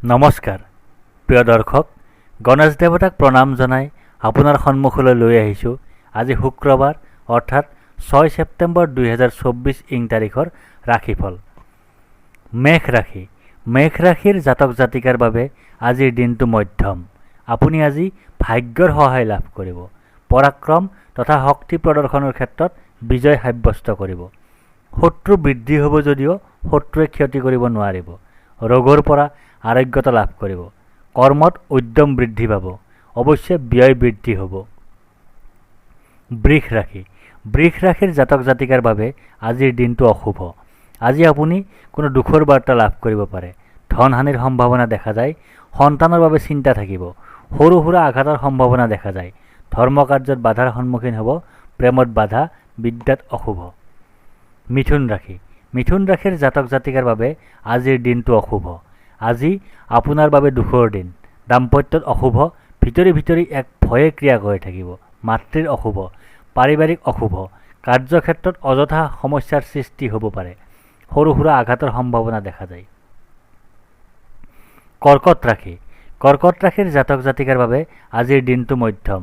নমস্কাৰ প্ৰিয় দৰ্শক, গণেশ দেৱতাক প্ৰণাম জনাই আপোনাৰ সন্মুখলৈ লৈ আহিছোঁ আজি শুক্ৰবাৰ অৰ্থাৎ 6 ছেপ্টেম্বৰ 2024 ইং তাৰিখৰ ৰাশিফল। মেঘ ৰাশি। মেঘ ৰাশিৰ জাতক জাতিকাৰ বাবে আজিৰ দিনটো মধ্যম। আপুনি আজি ভাগ্যৰ সহায় লাভ কৰিব। পৰাক্ৰম তথা শক্তি প্ৰদৰ্শনৰ ক্ষেত্ৰত বিজয় সাব্যস্ত কৰিব। শত্ৰু বৃদ্ধি হ'ব যদিও শত্ৰুৱে ক্ষতি কৰিব নোৱাৰিব। ৰোগৰ পৰা আৰোগ্যতা লাভ কৰিব। কৰ্মত উদ্যম বৃদ্ধি পাব। অৱশ্যে ব্যয় বৃদ্ধি হ'ব। বৃষ ৰাশি। বৃষ ৰাশিৰ জাতক জাতিকাৰ বাবে আজিৰ দিনটো অশুভ। আজি আপুনি কোনো দুখৰ বাৰ্তা লাভ কৰিব পাৰে। ধনহানিৰ সম্ভাৱনা দেখা যায়। সন্তানৰ বাবে চিন্তা থাকিব। সৰু সুৰা আঘাতৰ সম্ভাৱনা দেখা যায়। ধৰ্মকাৰ্যত বাধাৰ সন্মুখীন হ'ব। প্ৰেমত বাধা, বিদ্যাত অশুভ। মিথুন ৰাশি। মিথুন ৰাশিৰ জাতক জাতিকাৰ বাবে আজিৰ দিনটো অশুভ। আজি আপোনাৰ বাবে দুখৰ দিন। দাম্পত্যত অশুভ। ভিতৰি ভিতৰি এক ভয়ে ক্ৰিয়া কৰি থাকিব। মাতৃৰ অশুভ। পাৰিবাৰিক অশুভ। কাৰ্যক্ষেত্ৰত অযথা সমস্যাৰ সৃষ্টি হ'ব পাৰে। সৰু সুৰা আঘাতৰ সম্ভাৱনা দেখা যায়। কৰ্কট ৰাশি। কৰ্কট ৰাশিৰ জাতক জাতিকাৰ বাবে আজিৰ দিনটো মধ্যম।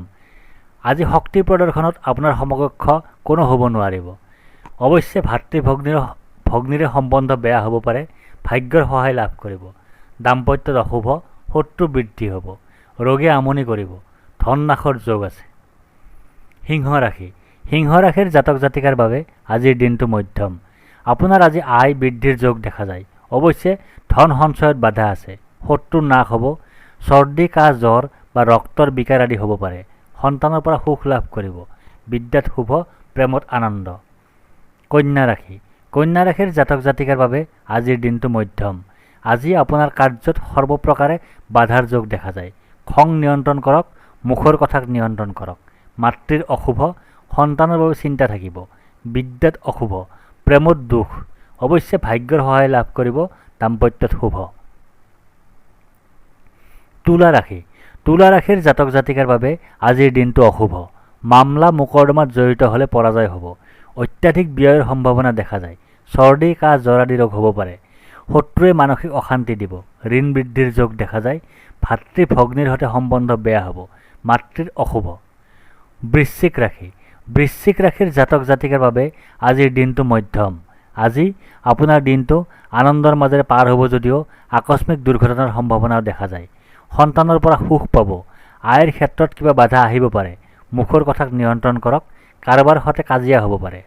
আজি শক্তি প্ৰদৰ্শনত আপোনাৰ সমকক্ষ কোনো হ'ব নোৱাৰিব। অৱশ্যে ভাতৃ ভগ্নীৰে সম্বন্ধ বেয়া হ'ব পাৰে। ভাগ্যৰ সহায় লাভ কৰিব। দাম্পত্যত অশুভ। শত্ৰু বৃদ্ধি হ'ব। ৰোগে আমনি কৰিব। ধন নাশৰ যোগ আছে। সিংহ ৰাশি। সিংহ ৰাশিৰ জাতক জাতিকাৰ বাবে আজিৰ দিনটো মধ্যম। আপোনাৰ আজি আয় বৃদ্ধিৰ যোগ দেখা যায়। অৱশ্যে ধন সঞ্চয়ত বাধা আছে। শত্ৰু নাশ হ'ব। চৰ্দি কাহ জ্বৰ বা ৰক্তৰ বিকাৰ আদি হ'ব পাৰে। সন্তানৰ পৰা সুখ লাভ কৰিব। বিদ্যাত শুভ। প্ৰেমত আনন্দ। কন্যা ৰাশি। কন্যা ৰাশিৰ জাতক জাতিকাৰ বাবে আজিৰ দিনটো মধ্যম। আজি আপোনাৰ কাৰ্যত সৰ্বপ্ৰকাৰে বাধাৰ যোগ দেখা যায়। খং নিয়ন্ত্ৰণ কৰক। মুখৰ কথাক নিয়ন্ত্ৰণ কৰক। মাতৃৰ অশুভ। সন্তানৰ বাবে চিন্তা থাকিব। বিদ্যাত অশুভ। প্ৰেমত দুখ। অৱশ্যে ভাগ্যৰ সহায় লাভ কৰিব। দাম্পত্যত শুভ। তুলা ৰাশি। তুলা ৰাশিৰ জাতক জাতিকাৰ বাবে আজিৰ দিনটো অশুভ। মামলা মোকৰ্দমাত জড়িত হ'লে পৰাজয় হ'ব। অত্যাধিক ব্যয়ৰ সম্ভাৱনা দেখা যায়। চৰ্দি কাহ জ্বৰ আদি ৰোগ হ'ব পাৰে। শত্ৰুৱে মানসিক অশান্তি দিব। ঋণ বৃদ্ধিৰ যোগ দেখা যায়। ভাতৃ ভগ্নীৰ সৈতে সম্বন্ধ বেয়া হ'ব। মাতৃৰ অশুভ। বৃশ্চিক ৰাশি। বৃশ্চিক ৰাশিৰ জাতক জাতিকাৰ বাবে আজিৰ দিনটো মধ্যম। আজি আপোনাৰ দিনটো আনন্দৰ মাজেৰে পাৰ হ'ব যদিও আকস্মিক দুৰ্ঘটনাৰ সম্ভাৱনাও দেখা যায়। সন্তানৰ পৰা সুখ পাব। আয়ৰ ক্ষেত্ৰত কিবা বাধা আহিব পাৰে। মুখৰ কথাক নিয়ন্ত্ৰণ কৰক। কাৰোবাৰ সৈতে কাজিয়া হ'ব পাৰে।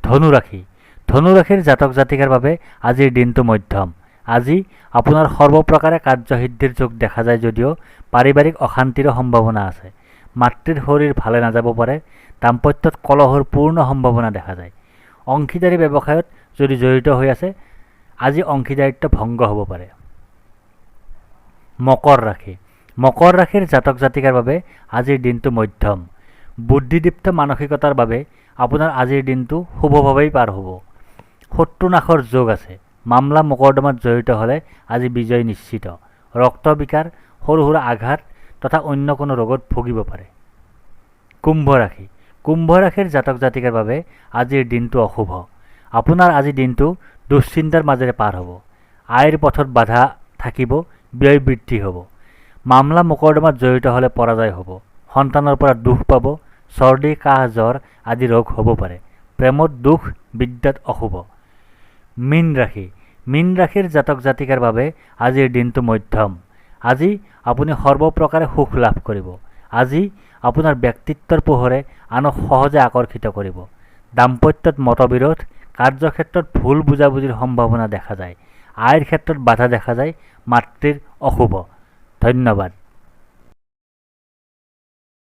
ধনু ৰাশি। ধনু ৰাশিৰ জাতক জাতিকাৰ বাবে আজিৰ দিনটো মধ্যম। আজি আপোনাৰ সৰ্বপ্ৰকাৰে কাৰ্যসিদ্ধিৰ যোগ দেখা যায় যদিও পাৰিবাৰিক অশান্তিৰো সম্ভাৱনা আছে। মাতৃৰ শৰীৰ ভালে নাযাব পাৰে। দাম্পত্যত কলহৰ পূৰ্ণ সম্ভাৱনা দেখা যায়। অংশীদাৰী ব্যৱসায়ত যদি জড়িত হৈ আছে, আজি অংশীদাৰিত্ব ভংগ হ'ব পাৰে। মকৰ ৰাশি। মকৰ ৰাশিৰ জাতক জাতিকাৰ বাবে আজিৰ দিনটো মধ্যম। বুদ্ধিদীপ্ত মানসিকতাৰ বাবে আপোনাৰ আজিৰ দিনটো শুভভাৱেই পাৰ হ'ব। শত্ৰু নাশৰ যোগ আছে। মামলা মোকৰ্দমাত জড়িত হ'লে আজি বিজয় নিশ্চিত। ৰক্ত বিকাৰ, সৰু সুৰা আঘাত তথা অন্য কোনো ৰোগত ভুগিব পাৰে। কুম্ভ ৰাশি। কুম্ভ ৰাশিৰ জাতক জাতিকাৰ বাবে আজিৰ দিনটো অশুভ। আপোনাৰ আজিৰ দিনটো দুশ্চিন্তাৰ মাজেৰে পাৰ হ'ব। আয়ৰ পথত বাধা থাকিব। ব্যয় বৃদ্ধি হ'ব। মামলা মোকৰ্দমাত জড়িত হ'লে পৰাজয় হ'ব। সন্তানৰ পৰা দুখ পাব। চৰ্দি কাহ জ্বৰ আদি ৰোগ হ'ব পাৰে। প্ৰেমত দুখ, বিদ্যাত অশুভ। মীন ৰাশি। মীন ৰাশিৰ জাতক জাতিকাৰ বাবে আজিৰ দিনটো মধ্যম। আজি আপুনি সৰ্বপ্ৰকাৰে সুখ লাভ কৰিব। আজি আপোনাৰ ব্যক্তিত্বৰ পোহৰে আনক সহজে আকৰ্ষিত কৰিব। দাম্পত্যত মতবিৰোধ। কাৰ্যক্ষেত্ৰত ভুল বুজাবুজিৰ সম্ভাৱনা দেখা যায়। আয়ৰ ক্ষেত্ৰত বাধা দেখা যায়। মাতৃৰ অশুভ। ধন্যবাদ।